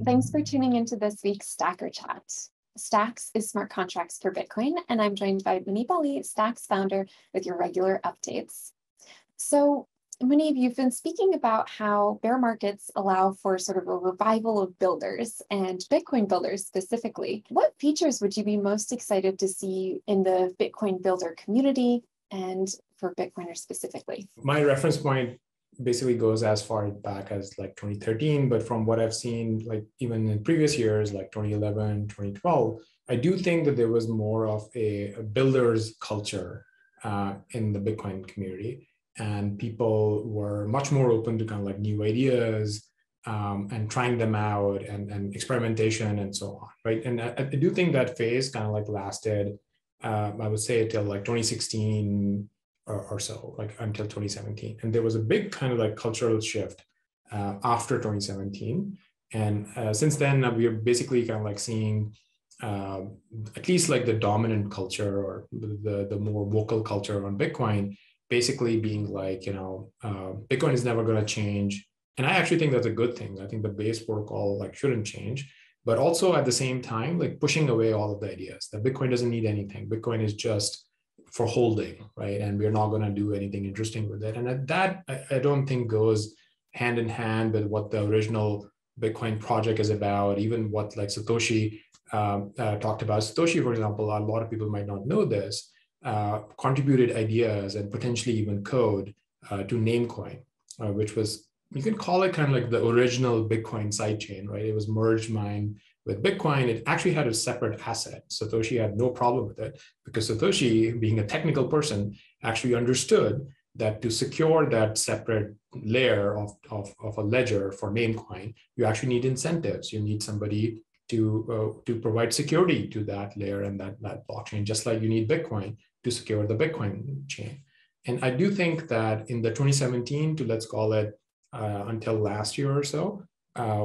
Thanks for tuning into this week's Stacker Chat. Stacks is smart contracts for Bitcoin, and I'm joined by Muneeb Ali, Stacks founder, with your regular updates. So, Muneeb, you've been speaking about how bear markets allow for sort of a revival of builders and Bitcoin builders specifically. What features would you be most excited to see in the Bitcoin builder community and for Bitcoiners specifically? My reference point basically goes as far back as like 2013, but from what I've seen, like even in previous years, like 2011, 2012, I do think that there was more of a builder's culture in the Bitcoin community. And people were much more open to kind of like new ideas and trying them out and experimentation and so on, right? And I do think that phase kind of like lasted, I would say, till like 2016 or so, like until 2017. And there was a big kind of like cultural shift after 2017. And since then, we are basically kind of like seeing at least like the dominant culture or the more vocal culture on Bitcoin basically being like, Bitcoin is never going to change. And I actually think that's a good thing. I think the base protocol like shouldn't change, but also at the same time, like pushing away all of the ideas that Bitcoin doesn't need anything. Bitcoin is just for holding, right? And we're not going to do anything interesting with it. And that I don't think goes hand in hand with what the original Bitcoin project is about, even what like Satoshi talked about. Satoshi, for example, a lot of people might not know this, contributed ideas and potentially even code to Namecoin, which was, you can call it kind of like the original Bitcoin sidechain, right? It was merge mined with Bitcoin. It actually had a separate asset. Satoshi had no problem with it because Satoshi, being a technical person, actually understood that to secure that separate layer of a ledger for Namecoin, you actually need incentives. You need somebody to provide security to that layer and that blockchain, just like you need Bitcoin to secure the Bitcoin chain. And I do think that in the 2017 to let's call it until last year or so,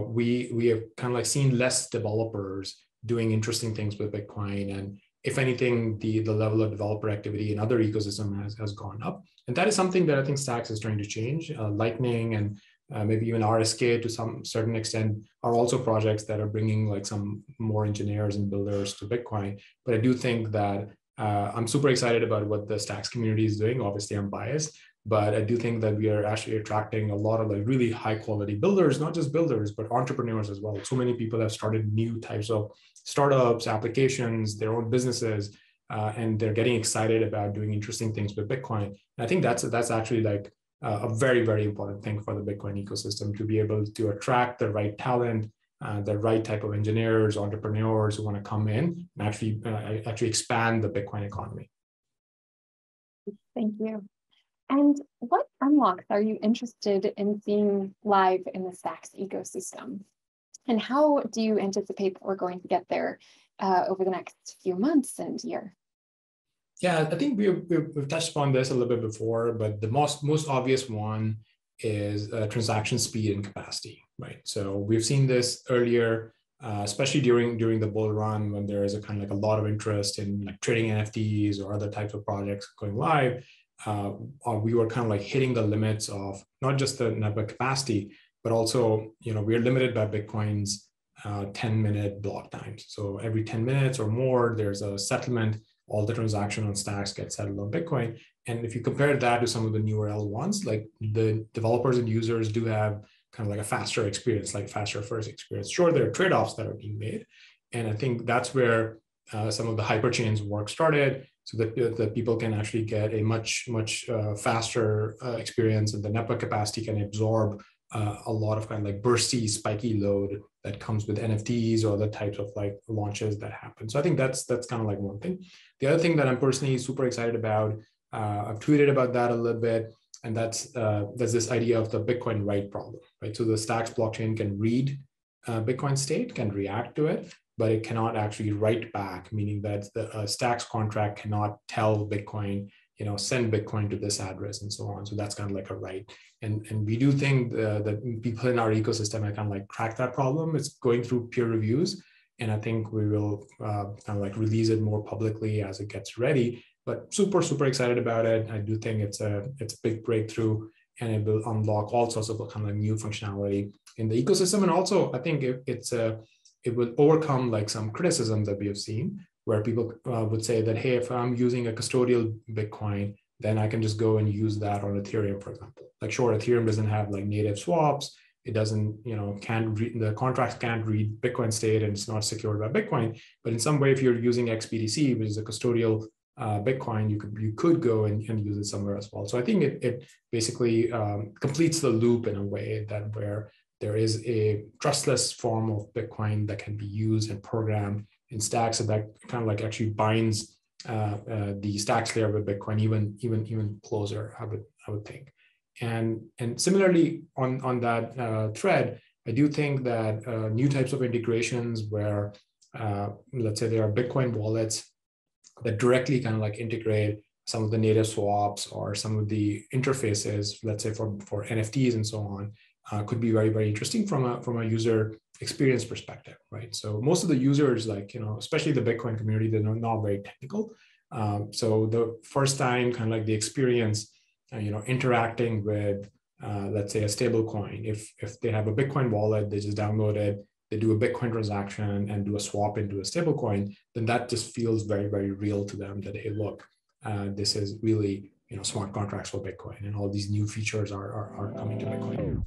we have kind of like seen less developers doing interesting things with Bitcoin. And if anything, the level of developer activity in other ecosystems has gone up. And that is something that I think Stacks is trying to change. Lightning and maybe even RSK to some certain extent are also projects that are bringing like some more engineers and builders to Bitcoin. But I do think that I'm super excited about what the Stacks community is doing. Obviously, I'm biased, but I do think that we are actually attracting a lot of like really high quality builders, not just builders, but entrepreneurs as well. So many people have started new types of startups, applications, their own businesses, and they're getting excited about doing interesting things with Bitcoin. And I think that's actually like a very, very important thing for the Bitcoin ecosystem, to be able to attract the right talent, the right type of engineers, entrepreneurs who want to come in and actually expand the Bitcoin economy. Thank you. And what unlocks are you interested in seeing live in the Stacks ecosystem? And how do you anticipate that we're going to get there over the next few months and year? Yeah, I think we've touched upon this a little bit before, but the most obvious one is transaction speed and capacity, right? So we've seen this earlier, especially during the bull run, when there is a kind of like a lot of interest in like trading NFTs or other types of projects going live. We were kind of like hitting the limits of not just the network capacity, but also, we're limited by Bitcoin's 10-minute block times. So every 10 minutes or more, there's a settlement. All the transaction on Stacks get settled on Bitcoin. And if you compare that to some of the newer L1s, like the developers and users do have kind of like a faster experience, like faster first experience. Sure, there are trade-offs that are being made. And I think that's where some of the hyperchains work started, so that people can actually get a much faster experience, and the network capacity can absorb a lot of kind of like bursty, spiky load that comes with NFTs or other types of like launches that happen. So I think that's kind of like one thing. The other thing that I'm personally super excited about, I've tweeted about that a little bit, and that's this idea of the Bitcoin write problem, right? So the Stacks blockchain can read Bitcoin state, can react to it, but it cannot actually write back, meaning that the Stacks contract cannot tell Bitcoin, send Bitcoin to this address and so on. So that's kind of like a write. And we do think that people in our ecosystem have kind of like cracked that problem. It's going through peer reviews. And I think we will kind of like release it more publicly as it gets ready, but super excited about it. I do think it's a big breakthrough. and it will unlock all sorts of kind of new functionality in the ecosystem. And also, I think it will overcome like some criticism that we have seen, where people would say that, hey, if I'm using a custodial Bitcoin, then I can just go and use that on Ethereum, for example. Like, sure, Ethereum doesn't have like native swaps. It doesn't, can't read, the contracts can't read Bitcoin state, and it's not secured by Bitcoin. But in some way, if you're using XBDC, which is a custodial Bitcoin, you could go and use it somewhere as well. So I think it basically completes the loop in a way that where there is a trustless form of Bitcoin that can be used and programmed in stacks, so that kind of like actually binds the stacks layer with Bitcoin even closer, I would think. And similarly on that thread, I do think that new types of integrations where let's say there are Bitcoin wallets that directly kind of like integrate some of the native swaps or some of the interfaces, let's say for NFTs and so on, could be very, very interesting from a user experience perspective, right? So most of the users, like, especially the Bitcoin community, they're not very technical. So the first time kind of like the experience, interacting with, let's say, a stable coin, if they have a Bitcoin wallet, they just download it, they do a Bitcoin transaction and do a swap into a stable coin, then that just feels very, very real to them that, hey, look, this is really, smart contracts for Bitcoin, and all these new features are coming to Bitcoin.